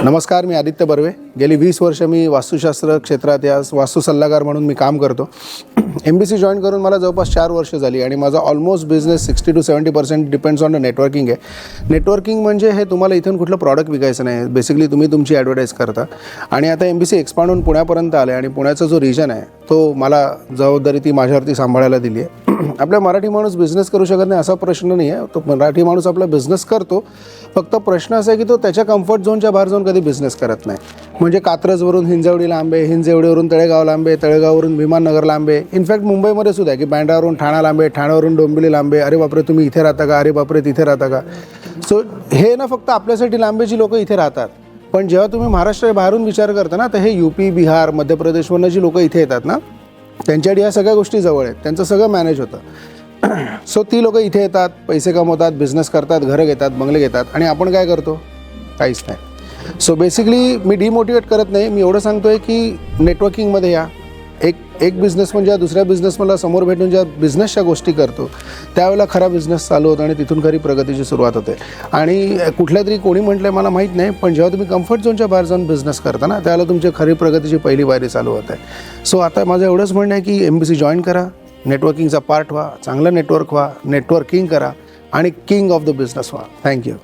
नमस्कार, मी आदित्य बर्वे. गेली 20 वर्ष मी वास्तुशास्त्र क्षेत्रात या वास्तु सल्लागार म्हणून मी काम करतो. MBC जॉईन करून मला जवळपास 4 वर्ष झाली आणि माझा almost business 60 to 70% depends on the networking आहे. नेटवर्किंग म्हणजे हे तुम्हाला इथून कुठलं प्रॉडक्ट विकायचं नाही, बेसिकली तुम्ही तुमची ॲडव्हर्टाईज करता. आणि आता MBC एक्सपांड होऊन पुण्यापर्यंत आले आणि पुण्याचा जो रिजन आहे तो मला जबाबदारी ती माझ्यावरती सांभाळायला दिली आहे. आपला मराठी माणूस बिझनेस करू शकत नाही असा प्रश्न नाही आहे. तो मराठी माणूस आपला बिझनेस करतो, फक्त प्रश्न असा आहे की तो त्याच्या कम्फर्ट झोनच्या बाहेर जाऊन कधी बिझनेस करत नाही. म्हणजे कात्रजवरून हिंजवडी लांब आहे, हिंजवडीवरून तळेगाव लांब आहे, तळेगाववरून विमाननगर लांब आहे. इनफॅक्ट मुंबईमध्ये सुद्धा आहे की बँड्रावरून ठाणा लांब आहे, ठाण्यावरून डोंबिवली लांब आहे. अरे बापरे, तुम्ही इथे राहता का? अरे बापरे, तिथे राहता का? सो हे ना फक्त आपल्यासाठी लांबेची लोक इथे राहतात, पण जेव्हा तुम्ही महाराष्ट्र बाहेरून विचार करता ना, तर हे UP, बिहार, मध्य प्रदेशवरून जी लोक इथे येतात ना, त्यांच्यासाठी या सगळ्या गोष्टी जवळ आहेत, त्यांचं सगळं मॅनेज होतं. सो ती लोकं इथे येतात, पैसे कमवतात, बिझनेस करतात, घरं घेतात, बंगले घेतात, आणि आपण काय करतो? काहीच नाही. सो बेसिकली मी डिमोटिवेट करत नाही, मी एवढं सांगतो आहे की नेटवर्किंगमध्ये या. एक बिझनेसमन जेव्हा दुसऱ्या बिझनेसमनला समोर भेटून ज्या बिझनेसच्या गोष्टी करतो त्यावेळेला खरा बिझनेस चालू होतो आणि तिथून खरी प्रगतीची सुरुवात होते. आणि कुठल्या तरी कोणी म्हटलं आहे मला माहीत नाही, पण जेव्हा तुम्ही कम्फर्ट झोनच्या बाहेर जाऊन बिझनेस करता ना, त्यावेळेला तुमची खरी प्रगतीची पहिली पायरी चालू होते. सो आता माझं एवढंच म्हणणं आहे की MBC जॉईन करा, नेटवर्किंगचा पार्ट व्हा, चांगलं नेटवर्क व्हा, नेटवर्किंग करा आणि किंग ऑफ द बिझनेस व्हा. थँक्यू.